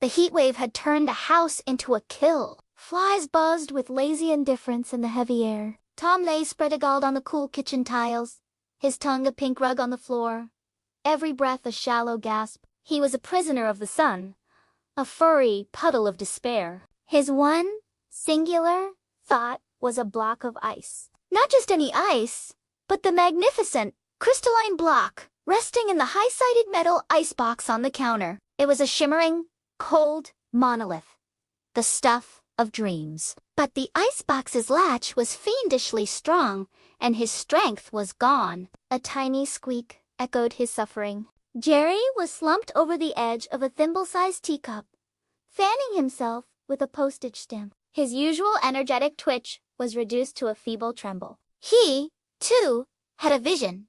The heat wave had turned the house into a kill. Flies buzzed with lazy indifference in the heavy air. Tom lay spread-eagled on the cool kitchen tiles, his tongue a pink rug on the floor. Every breath a shallow gasp. He was a prisoner of the sun, a furry puddle of despair. His one singular thought was a block of ice. Not just any ice, but the magnificent, crystalline block resting in the high-sided metal icebox on the counter. It was a shimmering, cold monolith, the stuff of dreams. But the icebox's latch was fiendishly strong, and his strength was gone. A tiny squeak echoed his suffering. Jerry was slumped over the edge of a thimble-sized teacup, fanning himself with a postage stamp. His usual energetic twitch was reduced to a feeble tremble. He, too, had a vision.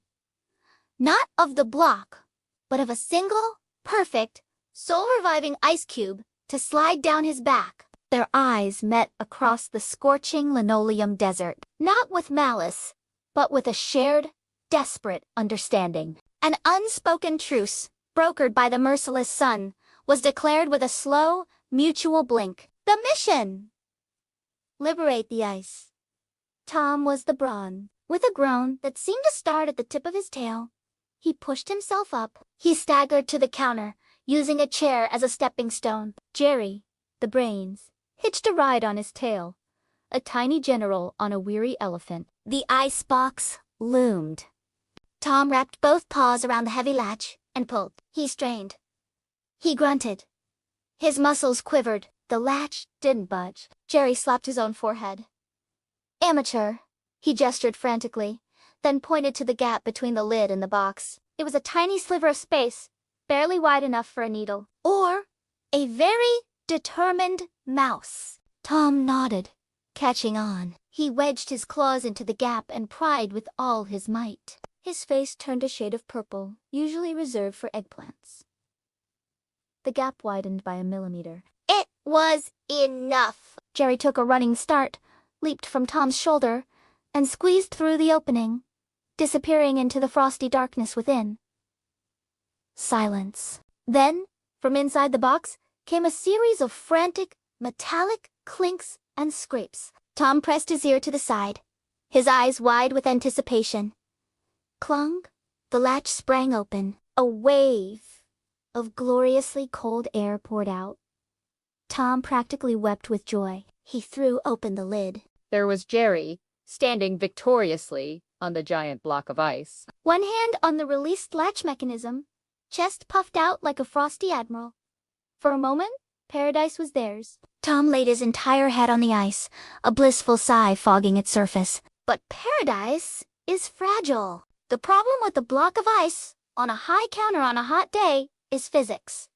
Not of the block, but of a single, perfect, soul-reviving ice cube to slide down his back. Their eyes met across the scorching linoleum desert, not with malice, but with a shared, desperate understanding. An unspoken truce, brokered by the merciless sun, was declared with a slow, mutual blink. The mission! Liberate the ice. Tom was the brawn. With a groan that seemed to start at the tip of his tail, he pushed himself up. He staggered to the counter, using a chair as a stepping stone. Jerry, the brains, hitched a ride on his tail, a tiny general on a weary elephant. The icebox loomed. Tom wrapped both paws around the heavy latch and pulled. He strained. He grunted. His muscles quivered. The latch didn't budge. Jerry slapped his own forehead. Amateur. He gestured frantically, then pointed to the gap between the lid and the box. It was a tiny sliver of space, barely wide enough for a needle. Or a very determined mouse. Tom nodded, catching on. He wedged his claws into the gap and pried with all his might. His face turned a shade of purple, usually reserved for eggplants. The gap widened by a millimeter. It was enough. Jerry took a running start, leaped from Tom's shoulder, and squeezed through the opening, disappearing into the frosty darkness within. Silence. Then, from inside the box, came a series of frantic, metallic clinks and scrapes. Tom pressed his ear to the side, his eyes wide with anticipation. Clung, the latch sprang open. A wave of gloriously cold air poured out. Tom practically wept with joy. He threw open the lid. There was Jerry, standing victoriously on the giant block of ice. One hand on the released latch mechanism, chest puffed out like a frosty admiral. For a moment, paradise was theirs. Tom laid his entire head on the ice, a blissful sigh fogging its surface. But paradise is fragile. The problem with the block of ice, on a high counter on a hot day, is physics.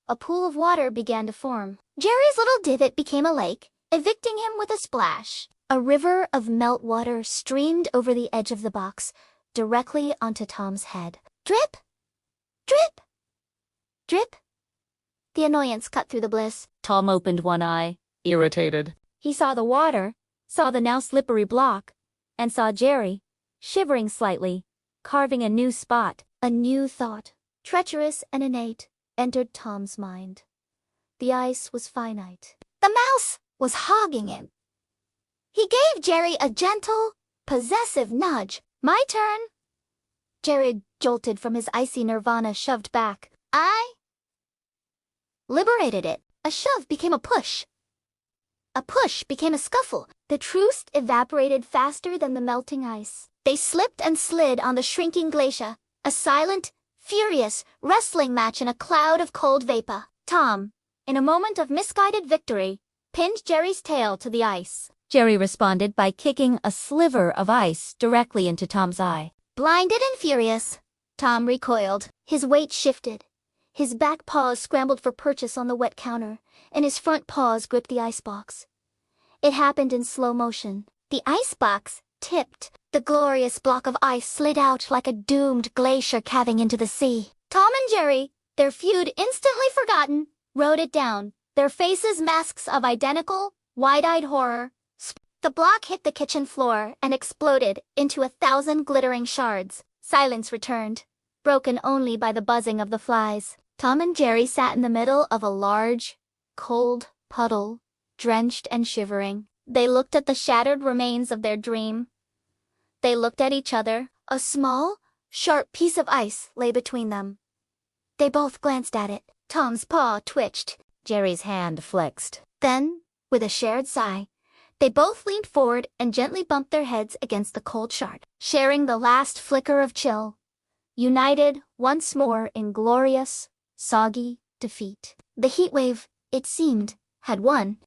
A pool of water began to form. Jerry's little divot became a lake, evicting him with a splash. A river of meltwater streamed over the edge of the box, directly onto Tom's head. Drip! Drip! Drip! The annoyance cut through the bliss. Tom opened one eye, irritated. He saw the water, saw the now slippery block, and saw Jerry, shivering slightly, carving a new spot. A new thought, treacherous and innate, entered Tom's mind. The ice was finite. The mouse was hogging him. He gave Jerry a gentle, possessive nudge. My turn. Jerry jolted from his icy nirvana, shoved back. I liberated it. A shove became a push. A push became a scuffle. The truce evaporated faster than the melting ice. They slipped and slid on the shrinking glacier, a silent, furious wrestling match in a cloud of cold vapor. Tom, in a moment of misguided victory, pinned Jerry's tail to the ice. Jerry responded by kicking a sliver of ice directly into Tom's eye. Blinded and furious, Tom recoiled. His weight shifted. His back paws scrambled for purchase on the wet counter, and his front paws gripped the icebox. It happened in slow motion. The icebox tipped. The glorious block of ice slid out like a doomed glacier calving into the sea. Tom and Jerry, their feud instantly forgotten, rode it down, their faces masks of identical, wide-eyed horror. The block hit the kitchen floor and exploded into 1,000 glittering shards. Silence returned, broken only by the buzzing of the flies. Tom and Jerry sat in the middle of a large, cold puddle, drenched and shivering. They looked at the shattered remains of their dream. They looked at each other. A small, sharp piece of ice lay between them. They both glanced at it. Tom's paw twitched. Jerry's hand flexed. Then, with a shared sigh, they both leaned forward and gently bumped their heads against the cold shard, sharing the last flicker of chill, united once more in glorious, soggy defeat. The heat wave, it seemed, had won.